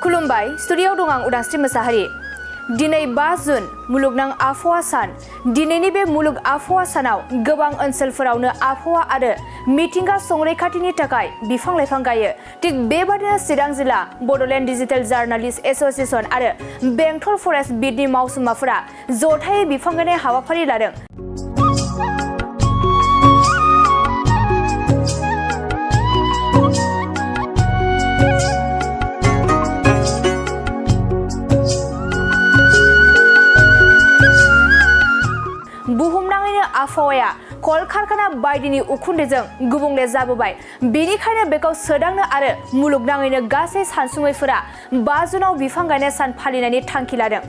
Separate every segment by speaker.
Speaker 1: खुलुमबाय स्टुडियाव दं आं उदांस्रि मोसाहारि। दिनै 5 जुन मुलुगनां आबहावा सान। दिनैनि बे मुलुग आबहावा सानाव गोबां ओनसोलफोरावनो आबहावा आरो मिथिंगा संरैखाथिनि थाखाय बिफां लाइफां गायो। थिग बेबादिनो चिरां जिल्ला बड'लेण्ड डिजिटेल जार्नालिस्ट एस'सिएशन आरो बेंटल फरेस्ट बिटनि मावसुमाफोरा जथायै बिफां गायनाय हाबाफारि लादों। बुहुमनाङैनो आबहावाया कलकारखाना बायदिनि उखुन्दैजों गुबुंले जाबोबाय। बेनिखायनो बेखौ सोदांनो आरो मुलुगनाङैनो गासै सानसुमैफोरा 5 जुनाव बिफां गायनाय सान फालिनायनि थांखि लादों।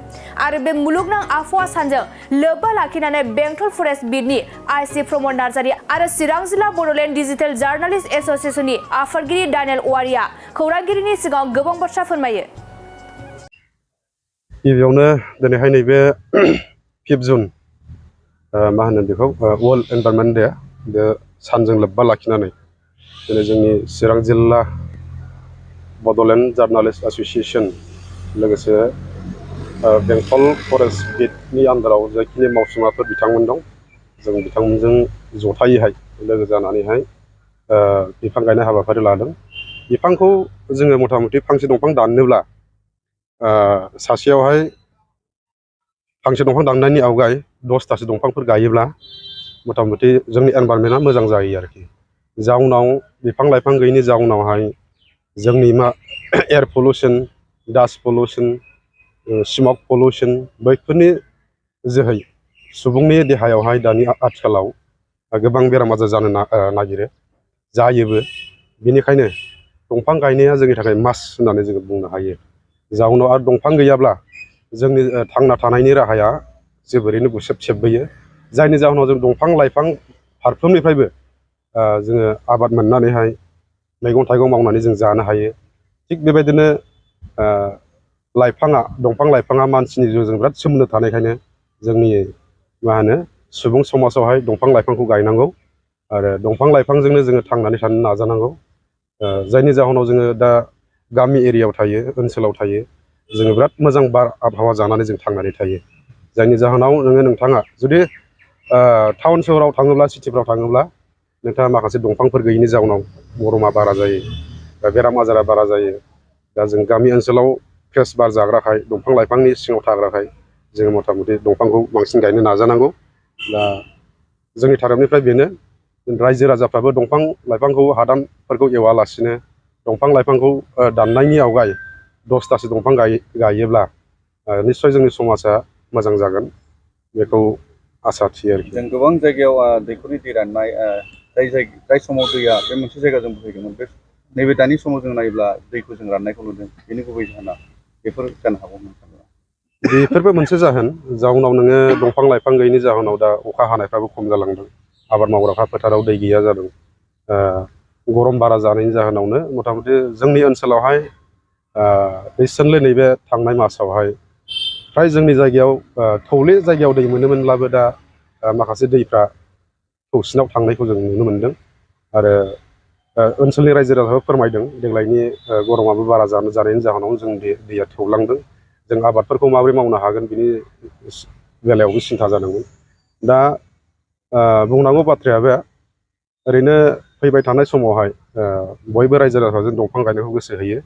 Speaker 1: आरो बे मुलुगनां आबहावा सानजों लोब्बा लाखिनानै बेंटल फरेस्ट बिटनि आइसि प्रमद नार्जारि आरो चिरां जिल्ला बड'लेण्ड डिजिटेल जार्नालिस्ट एस'सिएशननि आफादगिरि दानियल वारिया खौरांगिरिनि सिगाङाव गोबां बाथ्रा फोरमायो।
Speaker 2: गिबियावनो दिनैहाय नैबे 5 जुन मा होनो बेखौ वर्ल्ड एनभायरनमेन्ट डे बे सानजों लोब्बा लाखिनानै दिनै जोंनि चिरां जिल्ला बड'लेण्ड जार्नालिस्ट एस'सिएशन लोगोसे बेंटल फरेस्ट बिटनि आन्दाराव जायखिनि मावसुमाफोर बिथांमोन दं जों बिथांमोनजों जथायैहाय लोगो जानानैहाय बिफां गायनाय हाबाफारि लादों। बिफांखौ जोङो मथा मथि फांसे दंफां दाननोब्ला सासेयावहाय फांसे दंफां दाननायनि आवगाय 10थासो दंफांफोर गायोब्ला मथा मथि जोंनि एनभायरनमेन्टआ मोजां जायो आरोखि। जाउनाव बिफां लाइफां गैयैनि जाउनावहाय जोंनि air pollution, dust pollution, smug pollution बैफोरनि जोहै सुबुंनि देहायावहाय दानि आथिखालाव गोबां बेराम आजार जानो नागिरो, जायोबो। बेनिखायनो दंफां गायनाया जोंनि थाखाय मास्ट होननानै जोङो बुंनो हायो। जाउनाव आरो दंफां गैयाब्ला जोंनि थांना थानायनि राहाया जोबोरैनो गुसेबबोयो। जायनि जाहोनाव जों दंफां लाइफां फारफ्रोमनिफ्रायबो जोङो आबाद मोननानैहाय मैगं थाइगं मावनानै जों जानो हायो। थिग बेबायदिनो दंफां लाइफाङा मानसिनि जिउजों बिराद सोमोन्दो थानायखायनो जोंनि मा होनो सुबुं समाजावहाय दंफां लाइफांखौ गायनांगौ आरो दंफां लाइफांजोंनो जोङो थांनानै थानो नाजानांगौ। जायनि जाहोनाव जोङो दा गामि एरियायाव थायो, ओनसोलाव थायो, जोङो बिराद मोजां बार आबहावा जानानै जों थांनानै थायो। जायनि जाहोनाव नोंथाङा जुदि टाउन सोहोराव थाङोब्ला, सिटिफ्राव थाङोब्ला नोंथाङा माखासे दंफांफोर गैयैनि जाउनाव गरमा बारा जायो, बेराम आजारा बारा जायो। दा जों गामि ओनसोलाव फ्रेस बार जाग्राखाय, दंफां लाइफांनि सिङाव थाग्राखाय जोङो मथा मथि दंफांखौ बांसिन गायनो नाजानांगौ। दा जोंनि थारफनिफ्राय बेनो रायजो राजाफ्राबो दंफां लाइफांखौ, हादानफोरखौ एवालासिनो दंफां लाइफांखौ दाननायनि आवगाय 10थासो दंफां गायोब्ला निस्सय जोंनि समाजा मोजां जागोन, बेखौ आसा थियो आरोखि।
Speaker 3: जों गोबां जायगायाव दैखरनि दै राननाय, जाय समाव दैया बे मोनसे जायगाजों बोहैदोंमोन, बे नैबे दानि समाव जों नायोब्ला दैखौ जों राननायखौ नुदों। बेनि गुबै जाहोना बेफोर जानो हागौ नोंथां।
Speaker 2: बेफोरबो मोनसे जाहोन। जाउनाव नोङो दंफां लाइफां गैयैनि जाहोनाव दा अखा हानायफ्राबो खम जालांदों, आबाद मावग्राफ्रा फोथाराव दै गैया जादों, गरम बारा जानायनि जाहोनावनो मथा मथि जोंनि ओनसोलावहाय रिसेन्टलि नैबे थांनाय मासावहाय फ्राय जोंनि जायगायाव थौले जायगायाव दै मोनोमोनब्लाबो दा माखासे दैफ्रा थौसिनाव थांनायखौ जों नुनो मोन्दों। आरो ओनसोलनि रायजो राजाफ्रा फोरमायदों देग्लायनि गरमाबो बारा जानायनि जाहोनाव जों दैया थौलांदों। जों आबादफोरखौ माबोरै मावनो हागोन बिनि बेलायावबो सिन्था जादोंमोन। दा बुंनांगौ बाथ्राया बे ओरैनो फैबाय थानाय समावहाय बयबो रायजो राजाजों दंफां गायनायखौ गोसो होयो।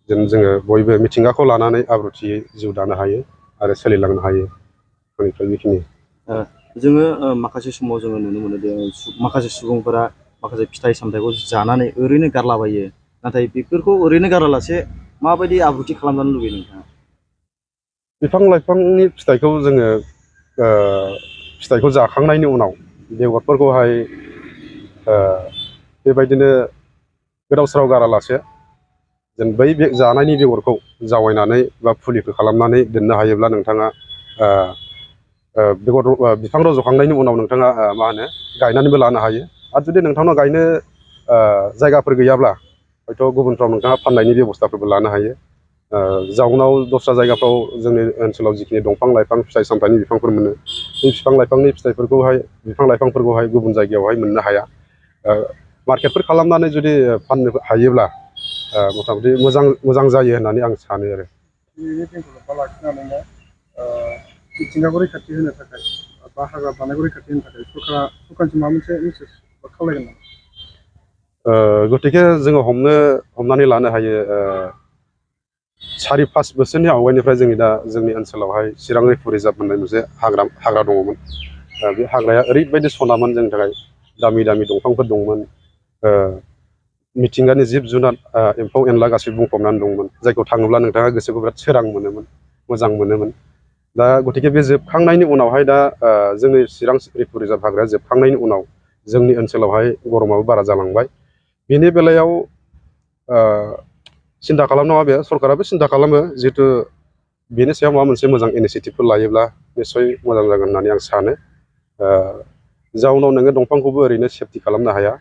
Speaker 2: जेन जोङो बयबो मिथिंगाखौ लानानै आब्रुथियै जिउ दानो हायो आरो सोलिलांनो हायो। आंनिफ्राय बेखिनि।
Speaker 3: जोङो माखासे समाव जोङो नुनो मोनो दे माखासे सुबुंफोरा माखासे फिथाइ सामथाइखौ जानानै ओरैनो गारलाबायो। नाथाय बेफोरखौ ओरैनो गारालासे माबायदि आब्रुथि खालामजानो लुबैयो नोंथाङा?
Speaker 2: बिफां लाइफांनि फिथाइखौ जोङो फिथाइखौ जाखांनायनि उनाव बेगरफोरखौहाय बेबायदिनो गोदाव सोराव गारालासे जों बै जानायनि बेगरखौ जावैनानै बा फुलिखौ खालामनानै दोननो हायोब्ला नोंथाङा बिफां रज'खांनायनि उनाव नोंथाङा मा होनो गायनानैबो लानो हायो। आरो जुदि नोंथांनाव गायनो जायगाफोर गैयाब्ला हयथ' गुबुनफ्राव नोंथाङा फाननायनि बेब'स्थाफोरबो लानो हायो। जाउनाव दस्रा जायगाफ्राव जोंनि ओनसोलाव जिखिनि दंफां लाइफां फिथाइ सामथाइनि बिफांफोर मोनो, बे बिफां लाइफांनि बिफां लाइफांफोरखौहाय गुबुन जायगायावहाय मोननो हाया। मार्केटफोर खालामनानै जुदि फाननो हायोब्ला मथा मथि मोजां जायो होननानै आं सानो आरो।
Speaker 4: दिनैनि दिनखौ लोब्बा लाखिनानैनो मिथिंगाखौ रैखाथि होनो थाखाय बा हाग्रा दानायखौ रैखाथि होनो थाखाय सरकारनिसिम माबा मोनसे मेसेज खावलायगोन नामा?
Speaker 2: गतिके जोङो हमनानै लानो हायो 4-5 बोसोरनि आवगायनिफ्राय जोंनि ओनसोलावहाय चिरां रैफु रिजार्भ होननाय मोनसे हाग्रा दङमोन। बे हाग्राया ओरैबायदि सनामोन जोंनि थाखाय, दामि दंफांफोर दंमोन, मिथिंगानि जिब जुनार एम्फौ एनला गासैबो बुंफबनानै दंमोन, जायखौ थाङोब्ला नोंथाङा गोसोखौ बिराद सोरां मोनोमोन, मोजां मोनोमोन। दा गतिके बे जोबखांनायनि उनावहाय दा जोंनि चिरां रैफु रिजार्भ हाग्राया जोबखांनायनि उनाव जोंनि ओनसोलावहाय गरमाबो बारा जालांबाय। बेनि बेलायाव सिन्था खालामनाङा, बे सरकाराबो सिन्था खालामो, जिहेथु बेनि सायाव माबा मोनसे मोजां इनिसियेटिभफोर लायोब्ला निस्सय मोजां जागोन होननानै आं सानो। जाउनाव नोङो दंफांखौबो ओरैनो सेफटि खालामनो हाया,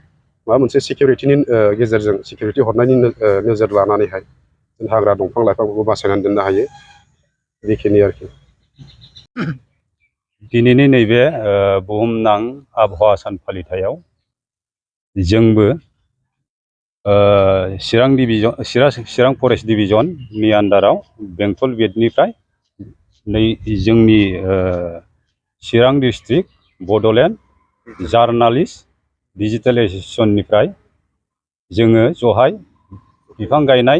Speaker 2: माबा मोनसे सिकिउरिटिनि गेजेरजों सिकिउरिटि हरनायनि नोजोर लानानैहाय जों हाग्रा दंफां लाइफांफोरखौ बासायनानै दोननो हायो, बेखिनि आरोखि।
Speaker 5: दिनैनि नैबे बुहुमनां आबहावा सान फालिथायाव जोंबो चिरां फरेस्ट डिभिजननि आन्दाराव बेंटल बेटनिफ्राय जोंनि चिरां डिस्ट्रिक्ट बड'लेण्ड जार्नालिस्ट डिजिटेलाइजेसननिफ्राय जोङो जहाय बिफां गायनाय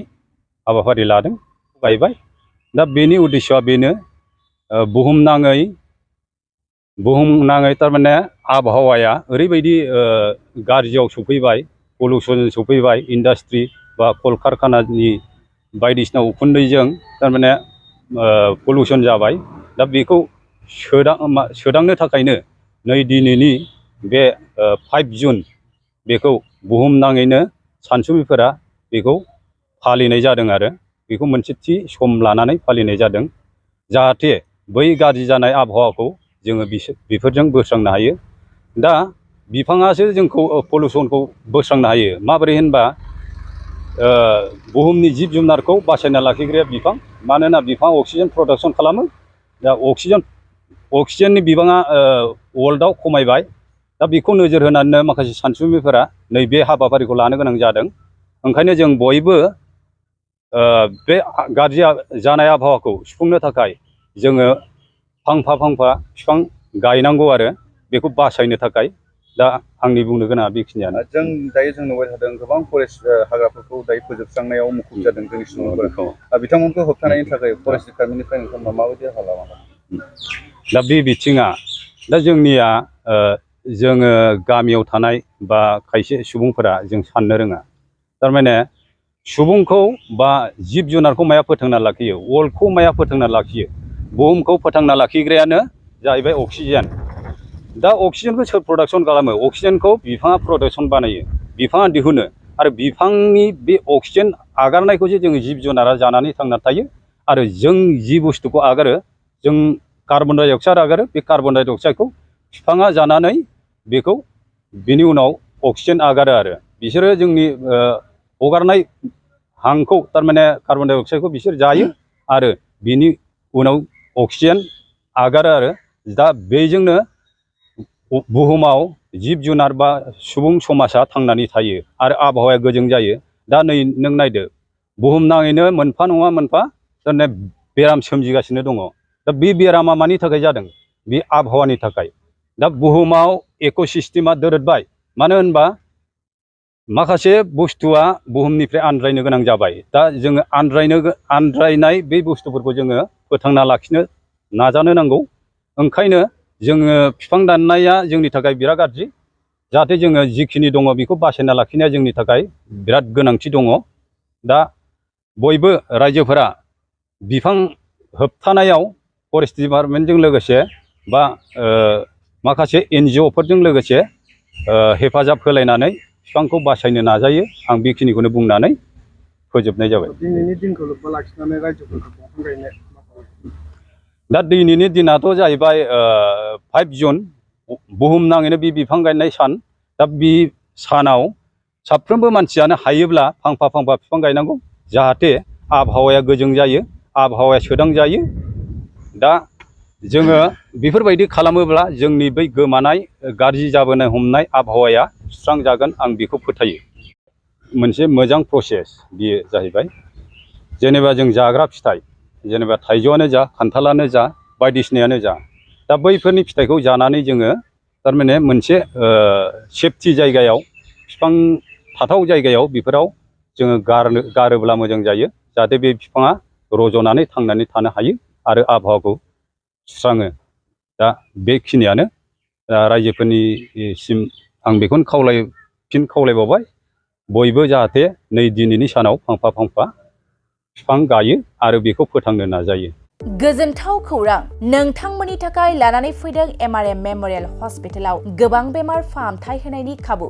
Speaker 5: हाबाफारि लादों, गायबाय। दा बेनि उद्देश्यआ बेनो, बुहुमनाङै थारमाने आबहावाया ओरैबायदि गाज्रियाव सफैबाय, पलिउसन सफैबाय, इन्डास्ट्रि बा कलकारखानानि बायदिसिना उखुन्दैजों थारमाने पलिउसन जाबाय। दा बेखौ सोदांनो थाखायनो नै दिनैनि बे 5 जुन बेखौ बुहुमनाङैनो सानसुमैफोरा बेखौ फालिनाय जादों आरो बेखौ मोनसे थि सम लानानै फालिनाय जादों, जाहाथे बै गाज्रि जानाय आबहावाखौ जोङो बेफोरजों बोस्रांनो हायो। दा बिफाङासो जोंखौ पलिउसनखौ बोस्रांनो हायो। माबोरै होनबा बुहुमनि जिब जुनारखौ बासायना लाखिग्राया बिफां, मानोना बिफाङा अक्सिजेन प्रडाक्सन खालामो। दा अक्सिजेननि बिबाङा वर्ल्डआव खमायबाय। दा बेखौ नोजोर होनानैनो माखासे सानसुमैफोरा नैबे हाबाफारिखौ लानो गोनां जादों। ओंखायनो जों बयबो बे गाज्रि जानाय आबहावाखौ सुफुंनो थाखाय जोङो फांफा बिफां गायनांगौ आरो बेखौ बासायनो थाखाय। दा आंनि बुंनो गोनाङा बेखिनियानो।
Speaker 6: जों नुबाय थादों गोबां फरेस्ट हाग्राफोरखौ दायो फोजोबस्रांनायाव मुखुब जादों जोंनि सुबुंफोरखौ। बिथांमोनखौ होबथानायनि थाखाय फरेस्ट डिपार्टमेन्टनिफ्राय नोंथांमोना माबायदि राहा लामा?
Speaker 5: दा बे बिथिङा दा जोंनिया जोङो गामियाव थानाय बा खायसे सुबुंफोरा जों साननो रोङा, थारमाने सुबुंखौ बा जिब जुनारखौ माया फोथांना लाखियो, वर्ल्डखौ माया फोथांना लाखियो? बुहुमखौ फोथांना लाखिग्रायानो जाहैबाय अक्सिजेन। दा अक्सिजेनखौ सोर प्रडाक्सन खालामो? अक्सिजेनखौ बिफाङा प्रडाक्सन बानायो, बिफाङा दिहुनो। आरो बिफांनि बे अक्सिजेन आगारनायखौसो जोङो जिब जुनारा जानानै थांना थायो। आरो जों जि बुस्थुखौ आगारो, जों कार्बन डाइ अक्साइड आगारो, बे कार्बन डाइ अक्साइडखौ बिफाङा जानानै बेखौ बिनि उनाव अक्सिजेन आगारो। आरो बिसोरो जोंनि हगारनाय हांखौ थारमाने कार्बन डाइ अक्साइडखौ बिसोर जायो आरो बिनि उनाव अक्सिजेन आगारो। आरो दा बेजोंनो बुहुमाव जिब जुनार बा सुबुं समाजा थांनानै थायो आरो आबहावाया गोजों जायो। दा नै नों नायदो, बुहुमनाङैनो मोनफा नङा मोनफा थारमाने बेराम सोमजिगासिनो दङ। दा बे बेरामा मानि थाखाय जादों? बे आबहावानि थाखाय। दा बुहुमाव इक'सिस्टेमा दोरोदबाय, मानो होनबा माखासे बुस्थुआ बुहुमनिफ्राय आनज्रायनो गोनां जाबाय। दा जोङो आनज्रायनाय बे बुस्थुफोरखौ जोङो फोथांना लाखिनो नाजानो नांगौ। ओंखायनो जोङो बिफां दाननाया जोंनि थाखाय बिराद गाज्रि, जाहाथे जोङो जिखिनि दङ बेखौ बासायना लाखिनाया जोंनि थाखाय बिराद गोनांथि दङ। दा बयबो रायजोफोरा बिफां होबथानायाव फरेस्ट डिपार्टमेन्टजों लोगोसे बा माखासे NGOफोरजों लोगोसे हेफाजाब होलायनानै बिफांखौ बासायनो नाजायो। आं बेखिनिखौनो बुंनानै फोजोबनाय जाबाय।
Speaker 4: दिनैनि दिनखौ लोब्बा लाखिनानै रायजोफोरखौ दंफां गायनाय।
Speaker 5: दा दिनैनि दिनाथ' जाहैबाय 5 जुन, बुहुमनाङैनो बे बिफां गायनाय सान। दा बे सानाव साफ्रोमबो मानसियानो हायोब्ला फांफा बिफां गायनांगौ, जाहाथे आबहावाया गोजों जायो, आबहावाया सोदांजायो। दा जोङो बेफोरबायदि खालामोब्ला जोंनि बै गोमानाय गाज्रि जाबोनो हमनाय आबहावाया सुस्रांजागोन, आं बेखौ फोथायो। मोनसे मोजां प्रसेस बियो जाहैबाय जेनेबा जों जाग्रा फिथाइ जेनेबा थाइजौआनो जा खान्थालानो जा बायदिसिनायानो जा दा बैफोरनि फिथाइखौ जानानै जोङो थारमाने मोनसे सेफटि जायगायाव बिफां थाथाव जायगायाव बेफोराव जोङो गारोब्ला मोजां जायो जाहाथे बे बिफाङा रज'नानै थांनानै थानो हायो आरो आबहावाखौ सुस्राङो दा बेखिनियानो रायजोफोरनिसिम आं बेखौनो खावलायबावबाय बयबो जाहाथे नै दिनैनि सानाव फांफा फांफा बिफां गायो आरो बेखौ फोथांनो नाजायो।
Speaker 1: गोजोनथाव खौरां नोंथांमोननि थाखाय लानानै फैदों MRM मेम'रियेल हस्पिटालाव गोबां बेमार फाहामथाय होनायनि खाबु।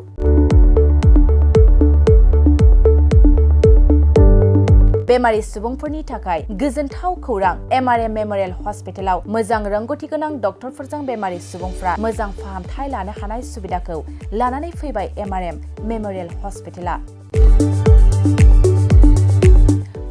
Speaker 1: बेमारि सुबुंफोरनि थाखाय गोजोनथाव खौरां MRM मेम'रियेल हस्पिटालाव मोजां रोंगौथि गोनां डक्टरफोरजों बेमारि सुबुंफ्रा मोजां फाहामथाय लानो हानाय सुबिदाखौ लानानै फैबाय MRM मेम'रियेल हस्पिटाला।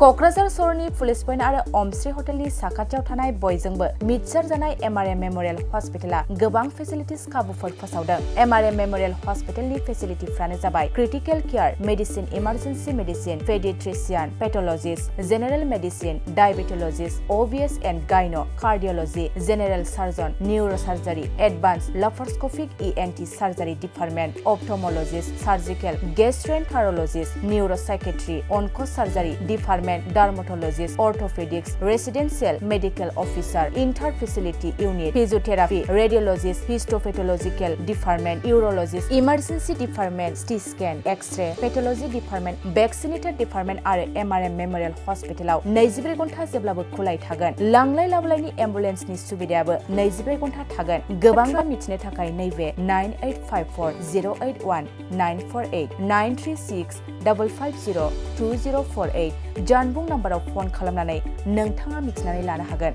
Speaker 1: क'क्राझार सहरनि पुलिस पइन्ट आरो अमश्री हटेलनि साखाथियाव थानाय बयजोंबो मिथिसारजानाय MRM मेम'रियेल हस्पिटाला गोबां फेसिलिटिस खाबुफोर फोसावदों। MRM मेम'रियेल हस्पिटालनि फेसिलिटिफ्रानो जाबाय critical care, medicine, emergency medicine, paediatrician, pathologist, general medicine, diabetologist, OBS and gynae, cardiology, general surgeon, neurosurgery, advance laparoscopic ENT surgery department, ophthalmologist, surgical, gastroenterologist, neuropsychiatry, onco surgery department, dermatologist, orthopaedics, residential medical officer, inter facility unit, physiotherapy, radiologist, histopathological department, urologist, emergency department, CT scan, x-ray, pathology department, vaccinator department आरो MRM memorial हस्पिटालाव 24 घन्टा जेब्लाबो खुलाय थागोन। लांलाय लाबोलायनि एम्बुलेन्सनि सुबिदायाबो 24 घन्टा थागोन। गोबां मिथिनो थाखाय नैबे 9854 081 948 936 550 2048 जानबुं नाम्बाराव फन खालामनानै नोंथाङा मिथिनानै लानो हागोन।